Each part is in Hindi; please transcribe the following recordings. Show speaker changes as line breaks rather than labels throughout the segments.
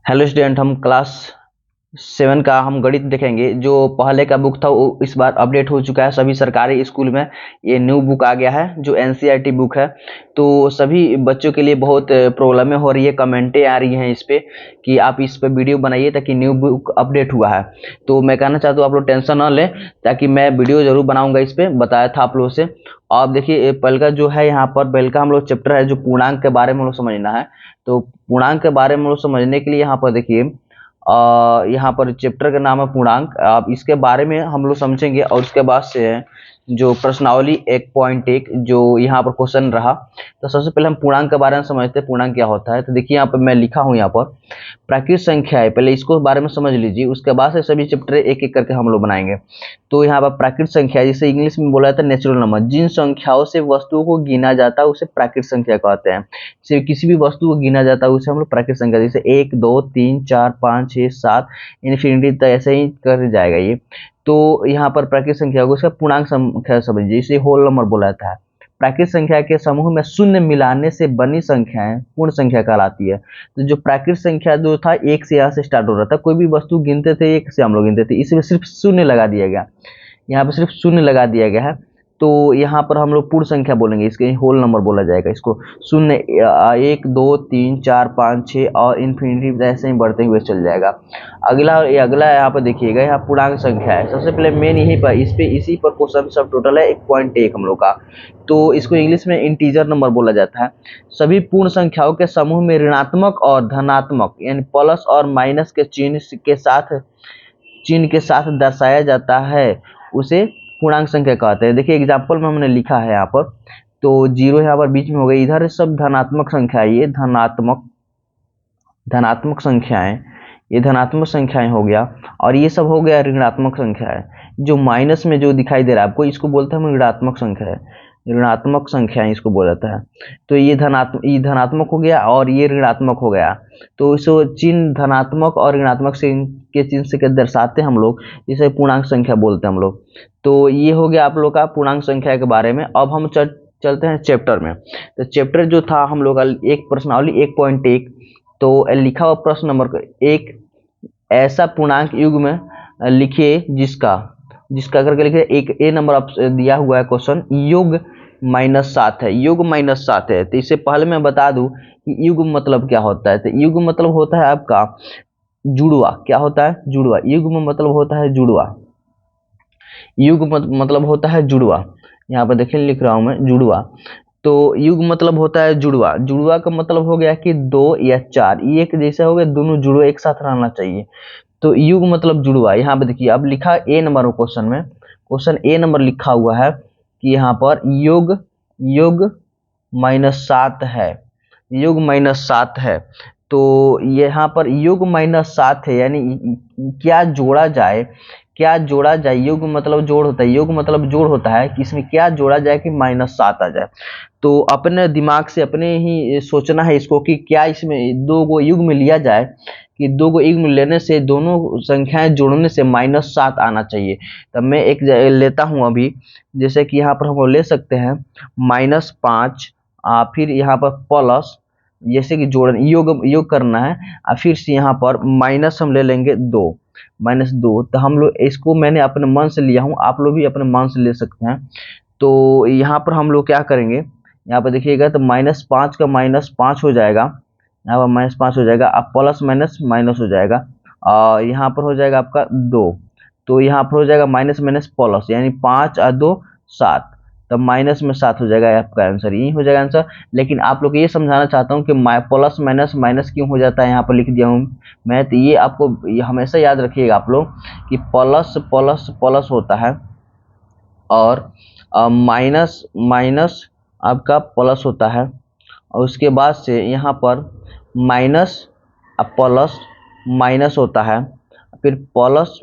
हेलो स्टूडेंट, हम क्लास 7 का हम गणित देखेंगे। जो पहले का बुक था वो इस बार अपडेट हो चुका है। सभी सरकारी स्कूल में ये न्यू बुक आ गया है जो एनसीईआरटी बुक है। तो सभी बच्चों के लिए बहुत प्रॉब्लमें हो रही है, कमेंटें आ रही हैं इस पे कि आप इस पे वीडियो बनाइए ताकि न्यू बुक अपडेट हुआ है। तो मैं कहना चाहता हूँ आप लोग टेंशन ना लें, ताकि मैं वीडियो जरूर बनाऊंगा। इस पे बताया था आप लोगों से। आप देखिए पहल का जो है, यहाँ पर पहल का हम लोग चैप्टर है जो पूर्णांक के बारे में हम लोग समझना है। तो पूर्णांक के बारे में हम लोग समझने के लिए यहाँ पर देखिए यहाँ पर चैप्टर का नाम है पूर्णांक। आप इसके बारे में हम लोग समझेंगे और उसके बाद से जो प्रश्नावली 1.1 जो यहाँ पर क्वेश्चन रहा। तो सबसे पहले हम पूर्णांक के बारे में समझते हैं पूर्णांक क्या होता है। तो देखिए यहाँ पर मैं लिखा हूँ, यहाँ पर प्राकृतिक संख्या है, पहले इसको बारे में समझ लीजिए, उसके बाद से सभी चैप्टर एक एक करके हम लोग बनाएंगे। तो यहाँ पर प्राकृतिक संख्या, जिसे इंग्लिश में बोला जाता है नेचुरल नंबर, जिन संख्याओं से वस्तुओं को गिना जाता है उसे प्राकृतिक संख्या कहते हैं। सिर्फ किसी भी वस्तु को गिना जाता है उसे हम लोग प्राकृतिक संख्या, जैसे 1 2 3 4 5 6 7 इन्फिनिटी तक ऐसे ही कर जाएगा ये। तो यहाँ पर प्राकृतिक संख्या को इसका पूर्णांक संख्या समझिए, इसे होल नंबर बोला जाता है। प्राकृतिक संख्या के समूह में शून्य मिलाने से बनी संख्याएं पूर्ण संख्या कहलाती है। तो जो प्राकृतिक संख्या जो था एक से यहाँ से स्टार्ट हो रहा था, कोई भी वस्तु गिनते थे एक से हम लोग गिनते थे, इसमें सिर्फ शून्य लगा दिया गया, यहाँ पर सिर्फ शून्य लगा दिया गया है। तो यहाँ पर हम लोग पूर्ण संख्या बोलेंगे, इसके होल नंबर बोला जाएगा इसको। शून्य 1 2 3 4 5 6 और इन्फिनिटी ऐसे ही बढ़ते हुए चल जाएगा। अगला यहाँ पर देखिएगा, यहाँ पूर्णांक संख्या है। सबसे पहले मेन यहीं पर इसी पर क्वेश्चन सब टोटल है 1.1 हम लोग का। तो इसको इंग्लिश में इंटीजर नंबर बोला जाता है। सभी पूर्ण संख्याओं के समूह में ऋणात्मक और धनात्मक यानी प्लस और माइनस के चिन्ह के साथ दर्शाया जाता है, उसे पूर्णांक संख्या कहते हैं। देखिए एग्जाम्पल में हमने लिखा है यहाँ पर, तो जीरो यहाँ पर बीच में हो गई, इधर सब धनात्मक संख्या है, ये धनात्मक संख्याएं, ये धनात्मक संख्याएं हो गया, और ये सब हो गया ऋणात्मक संख्या है। जो माइनस में जो दिखाई दे रहा है आपको, इसको बोलते हैं ऋणात्मक संख्या है, ऋणात्मक संख्याएं इसको बोला जाता है। तो ये धनात्मक हो गया और ये ऋणात्मक हो गया। तो इसको चिन्ह धनात्मक और ऋणात्मक से के चिन्ह से दर्शाते हैं हम लोग, इसे पूर्णांक संख्या बोलते हैं हम लोग। तो ये हो गया आप लोग का पूर्णांक संख्या के बारे में। अब हम चलते हैं चैप्टर में। तो चैप्टर जो था हम लोग का एक प्रश्नावली 1.1, तो लिखा हुआ प्रश्न नंबर 1, ऐसा पूर्णांक युग में लिखिए जिसका करके लिखिए। एक ए नंबर दिया हुआ है क्वेश्चन, योग -7 है, योग -7 है। तो इससे पहले मैं बता दूं कि युग मतलब क्या होता है। तो युग मतलब होता है आपका जुड़वा। क्या होता है? जुड़वा। युग में मतलब होता है जुड़वा, युग मतलब होता है जुड़वा। यहाँ पर देखिए लिख रहा हूं मैं जुड़वा। तो युग मतलब होता है जुड़वा। जुड़वा का मतलब हो गया कि 2 या 4 ये एक जैसे हो गए, दोनों जुड़वा एक साथ रहना चाहिए। तो युग मतलब जुड़वा। यहाँ पे देखिए अब लिखा ए नंबर क्वेश्चन में, क्वेश्चन ए नंबर लिखा हुआ है कि यहाँ पर योग -7 है, योग -7 है। तो यहाँ पर योग -7 है, यानी क्या जोड़ा जाए। योग मतलब जोड़ होता है, योग मतलब जोड़ होता है कि इसमें क्या जोड़ा जाए कि -7 आ जाए। तो अपने दिमाग से अपने ही सोचना है इसको कि क्या इसमें दो को युग में लिया जाए, कि दो को युग में लेने से दोनों संख्याएं जोड़ने से -7 आना चाहिए। तब मैं एक लेता हूं अभी, जैसे कि यहाँ पर हम ले सकते हैं -5, फिर यहाँ पर प्लस, जैसे कि जोड़ योग करना है, फिर से यहाँ पर माइनस हम ले लेंगे 2, -2। तो हम लोग इसको मैंने अपने मन से लिया हूँ, आप लोग भी अपने मन से ले सकते हैं। तो यहाँ पर हम लोग क्या करेंगे, यहाँ पर देखिएगा तो -5 का -5 हो जाएगा, यहाँ पर -5 हो जाएगा, अब प्लस माइनस माइनस हो जाएगा, और यहाँ पर हो जाएगा आपका 2। तो यहाँ पर हो जाएगा माइनस माइनस प्लस, यानी 5 और 2 7, तब माइनस में 7 हो जाएगा। आपका आंसर यही हो जाएगा आंसर। लेकिन आप लोग ये समझाना चाहता हूँ कि प्लस माइनस माइनस क्यों हो जाता है, यहाँ पर लिख दिया हूँ मैं। तो ये आपको हमेशा याद रखिएगा आप लोग कि प्लस प्लस प्लस होता है, और माइनस माइनस आपका प्लस होता है, और उसके बाद से यहाँ पर माइनस प्लस माइनस होता है, फिर प्लस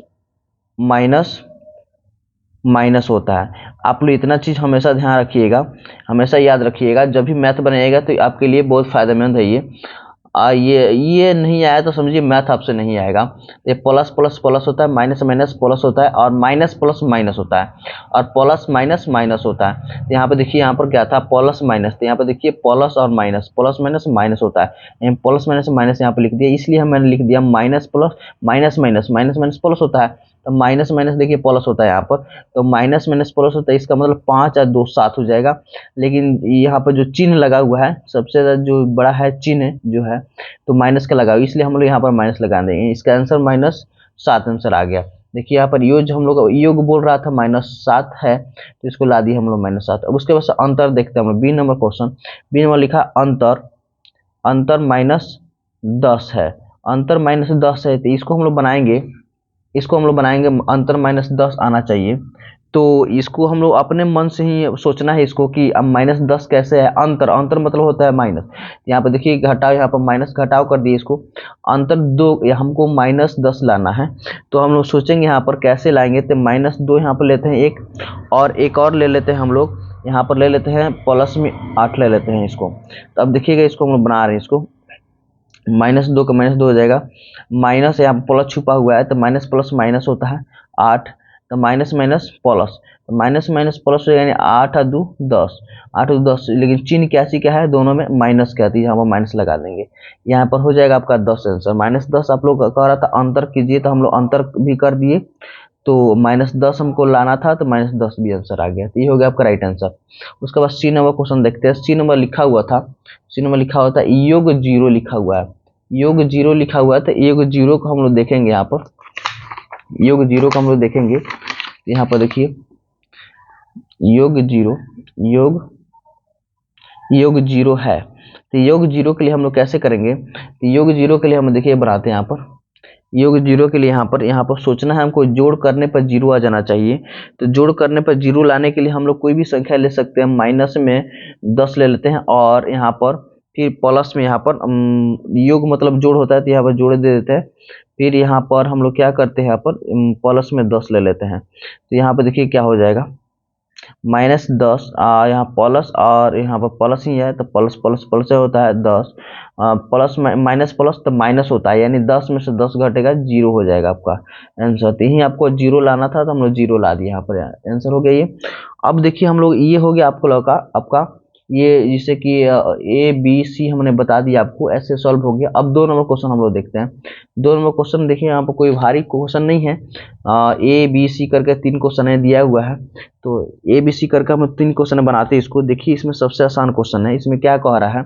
माइनस माइनस होता है। आप लोग इतना चीज़ हमेशा ध्यान रखिएगा, हमेशा याद रखिएगा, जब भी मैथ बनाइएगा तो आपके लिए बहुत फायदेमंद है ये। ये नहीं आया तो समझिए मैथ आपसे नहीं आएगा। ये प्लस प्लस प्लस होता है, माइनस माइनस प्लस होता है, और माइनस प्लस माइनस होता है, और प्लस माइनस माइनस होता है। तो यहाँ पे देखिए, यहाँ पर क्या था, प्लस माइनस, तो यहाँ पे देखिए प्लस और माइनस, प्लस माइनस माइनस होता है, यहाँ प्लस माइनस माइनस यहाँ पे लिख दिया, इसलिए मैंने लिख दिया minus plus minus minus, minus minus plus होता है, तो माइनस माइनस देखिए प्लस होता है यहाँ पर, तो माइनस माइनस प्लस होता है, इसका मतलब 5 और 2 7 हो जाएगा। लेकिन यहाँ पर जो चिन्ह लगा हुआ है, सबसे ज्यादा जो बड़ा है चिन्ह जो है, तो माइनस का लगा हुआ, इसलिए हम लोग यहाँ पर माइनस लगा देंगे। इसका आंसर -7 आंसर आ गया। देखिए यहाँ पर योग हम लोग योग बोल रहा था -7 है, तो इसको ला दिए हम लोग -7। अब उसके बाद से अंतर देखते हैं हम लोग। B number question, B number लिखा अंतर, अंतर -10 है, अंतर -10 है, तो इसको हम लोग बनाएंगे, इसको हम लोग बनाएंगे अंतर -10 आना चाहिए। तो इसको हम लोग अपने मन से ही सोचना है इसको कि अब -10 कैसे है। अंतर, अंतर मतलब होता है माइनस, यहाँ पे देखिए घटाओ, यहाँ पर माइनस घटाओ कर दिए इसको, अंतर 2, हमको -10 लाना है। तो हम लोग सोचेंगे यहाँ पर कैसे लाएंगे, तो -2 यहाँ पर लेते हैं एक, और एक और ले लेते हैं हम लोग, यहाँ पर ले लेते हैं प्लस में 8 ले लेते हैं इसको। तो अब देखिएगा इसको हम लोग बना रहे हैं, इसको -2 का -2 हो जाएगा, माइनस यहाँ प्लस छुपा हुआ है, तो माइनस प्लस माइनस होता है 8, तो माइनस माइनस प्लस, तो माइनस माइनस प्लस हो, यानी 8 और 2 10, 8 और 10, लेकिन चिन्ह कैसी क्या है, दोनों में माइनस क्या थी, यहाँ पर माइनस लगा देंगे, यहाँ पर हो जाएगा आपका 10 आंसर। -10 आप लोग कह रहा था अंतर कीजिए, तो हम लोग अंतर भी कर दिए, तो -10 हमको लाना था, तो -10 भी आंसर आ गया, तो ये हो गया आपका राइट आंसर। उसके बाद सी नंबर क्वेश्चन देखते हैं। सी नंबर लिखा हुआ था, सी नंबर लिखा हुआ था योग 0 लिखा हुआ है, योग 0 लिखा हुआ है, तो योग 0 को हम लोग देखेंगे, यहाँ पर योग 0 को हम लोग देखेंगे, यहाँ पर देखिए योग 0, योग 0 है, तो योग 0 के लिए हम लोग कैसे करेंगे, तो योग 0 के लिए हम देखिए बनाते हैं, यहाँ पर योग 0 के लिए यहाँ पर सोचना है हमको, जोड़ करने पर 0 आ जाना चाहिए। तो जोड़ करने पर 0 लाने के लिए हम लोग कोई भी संख्या ले सकते हैं, माइनस में 10 ले लेते हैं, और यहाँ पर फिर प्लस में, यहाँ पर योग मतलब जोड़ होता है, तो यहाँ पर जोड़ दे देते हैं, फिर यहाँ पर हम लोग क्या करते हैं, यहाँ पर प्लस में 10 ले लेते हैं, तो यहाँ पर देखिए क्या हो जाएगा, -10, यहाँ प्लस, और यहाँ पर प्लस ही है, तो प्लस प्लस प्लस से होता है 10, प्लस माइनस प्लस तो माइनस होता है, यानी 10 में से 10 घटेगा, 0 हो जाएगा आपका आंसर। तो यही आपको 0 लाना था, तो हम लोग 0 ला दिए, यहाँ पर आंसर हो गया ये। अब देखिए हम लोग, ये हो गया आपको लगा आपका, ये जैसे कि A B C हमने बता दिया आपको, ऐसे सॉल्व हो गया। अब 2 नंबर क्वेश्चन हम लोग देखते हैं। 2 नंबर क्वेश्चन देखिए, यहाँ पर कोई भारी क्वेश्चन नहीं है, A B C करके 3 क्वेश्चन है दिया हुआ है, तो A B C करके हम 3 क्वेश्चन बनाते हैं इसको। देखिए इसमें सबसे आसान क्वेश्चन है, इसमें क्या कह रहा है,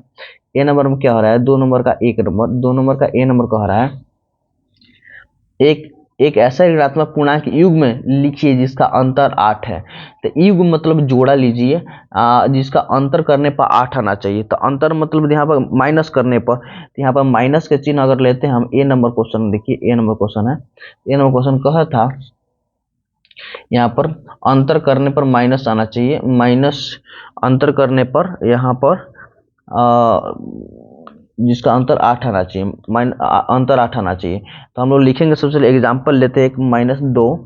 ए नंबर में क्या हो रहा है, 2 नंबर का 1 नंबर, 2 नंबर का A नंबर कह रहा है, एक एक ऐसा ऋणात्मक पूर्णांक युग्म लिखिए जिसका अंतर 8 है। तो युग्म मतलब जोड़ा लीजिए, जिसका अंतर करने पर 8 आना चाहिए। तो अंतर मतलब यहाँ पर माइनस करने पर, तो यहाँ पर माइनस के चिन्ह अगर लेते हैं हम, ए नंबर क्वेश्चन देखिए, ए नंबर क्वेश्चन है, ए नंबर क्वेश्चन कहा था यहाँ पर अंतर करने पर माइनस आना चाहिए, माइनस अंतर करने पर यहाँ पर जिसका अंतर 8 आना चाहिए, अंतर 8 आना चाहिए। तो हम लोग लिखेंगे, सबसे पहले एग्जाम्पल लेते हैं एक -2,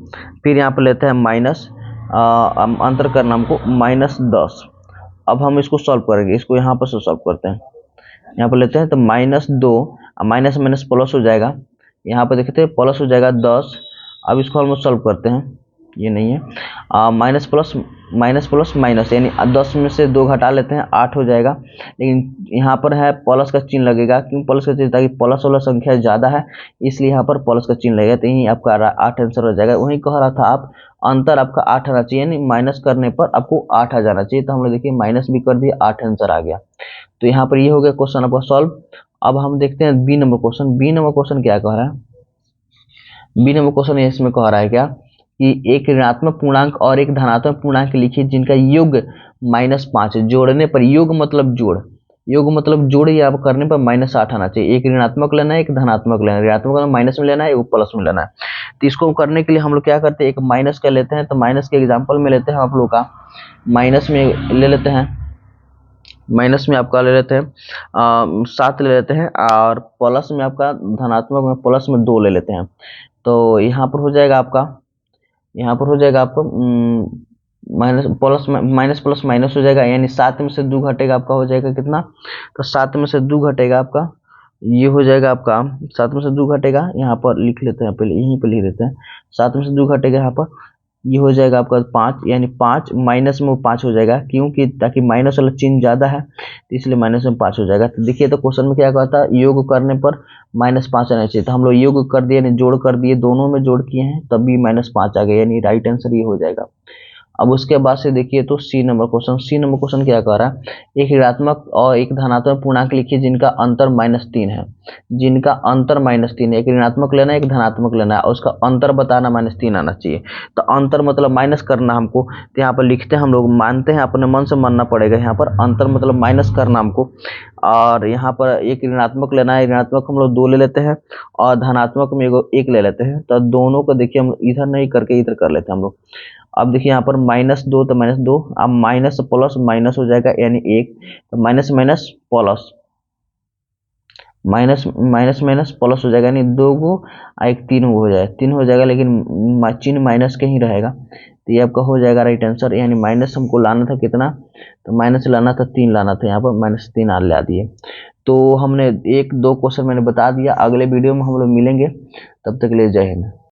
फिर यहाँ पर लेते हैं माइनस, अंतर करना हमको -10। अब हम इसको सॉल्व करेंगे, इसको यहाँ पर से सॉल्व करते हैं, यहाँ पर लेते हैं, तो -2, माइनस माइनस प्लस हो जाएगा, यहाँ पर देखते हैं प्लस हो जाएगा 10। अब इसको हम सॉल्व करते हैं, ये नहीं है, minus plus minus plus minus, यानी 10 में से 2 घटा लेते हैं, 8 हो जाएगा। लेकिन यहाँ पर है प्लस का चिन्ह लगेगा, क्यों प्लस का चिन्ह, ताकि प्लस वाला संख्या ज़्यादा है, इसलिए यहाँ पर प्लस का चिन्ह लगेगा, तो यही आपका 8 आंसर हो जाएगा। वहीं कह रहा था आप, अंतर आपका 8 आना चाहिए, यानी माइनस करने पर आपको 8 आ जाना चाहिए। तो हम लोग देखिए माइनस भी कर दिए, 8 आंसर आ गया। तो यहाँ पर ये हो गया क्वेश्चन आपका सॉल्व। अब हम देखते हैं B number question. B number question क्या कह रहा है, बी नंबर क्वेश्चन इसमें कह रहा है क्या, कि एक ऋणात्मक पूर्णांक और एक धनात्मक पूर्णांक लिखिए जिनका योग -5 है। जोड़ने पर, योग मतलब जोड़, योग मतलब जोड़, या करने पर -8 आना चाहिए। एक ऋणात्मक लेना है, एक धनात्मक लेना है, ऋणात्मक में माइनस में लेना है, एक प्लस में लेना है। तो इसको करने के लिए हम लोग क्या करते हैं, एक माइनस का लेते हैं, तो माइनस के एग्जाम्पल में लेते हैं आप लोग का, माइनस में ले लेते हैं, माइनस में आपका ले लेते हैं 7 ले लेते हैं, और प्लस में आपका, धनात्मक में प्लस में 2 ले लेते हैं। तो यहाँ पर हो जाएगा आपका, यहाँ पर हो जाएगा आपको minus plus minus plus minus हो जाएगा, यानी 7 में से 2 घटेगा, आपका हो जाएगा कितना, तो 7 में से 2 घटेगा आपका ये हो जाएगा आपका 7 में से 2 घटेगा, यहाँ पर लिख लेते हैं, पहले यहीं पर लिख देते हैं। 7 में से 2 घटेगा यहाँ पर, ये हो जाएगा आपका 5, यानी 5 माइनस में 5 हो जाएगा, क्योंकि ताकि माइनस वाला चिन्ह ज़्यादा है तो इसलिए माइनस में 5 हो जाएगा। तो देखिए तो क्वेश्चन में क्या कहता है, योग करने पर -5 आना चाहिए, तो हम लोग योग कर दिए, यानी जोड़ कर दिए, दोनों में जोड़ किए हैं तब भी -5 आ गया, यानी राइट आंसर ये हो जाएगा। अब उसके बाद से देखिए तो सी नंबर क्वेश्चन क्या कह रहा है, एक ऋणात्मक और एक धनात्मक पूर्णांक लिखिए जिनका अंतर -3 है, जिनका अंतर -3 है, एक ऋणात्मक लेना है एक धनात्मक लेना है और उसका अंतर बताना -3 आना चाहिए। तो अंतर मतलब माइनस करना हमको, तो यहाँ पर लिखते हैं, हम लोग मानते हैं, अपने मन से मानना पड़ेगा, यहाँ पर अंतर मतलब माइनस करना हमको, और यहाँ पर एक ऋणात्मक लेना है, ऋणात्मक हम लोग 2 ले लेते हैं और धनात्मक में एक ले लेते हैं, तो दोनों को देखिए हम इधर नहीं करके इधर कर लेते हैं हम लोग। अब देखिए यहाँ पर -2 तो -2, अब माइनस प्लस माइनस हो जाएगा, यानी 1, तो minus minus plus, minus minus minus plus हो जाएगा, यानी 2 को 1 3 हो जाएगा, 3 हो जाएगा, लेकिन चिन्ह माइनस के ही रहेगा, तो ये आपका हो जाएगा राइट आंसर। यानी माइनस हमको लाना था कितना, तो माइनस लाना था 3 लाना था, यहाँ पर -3 ला दिए। तो हमने 1 2 क्वेश्चन मैंने बता दिया, अगले वीडियो में हम लोग मिलेंगे, तब तक के लिए जय हिंद।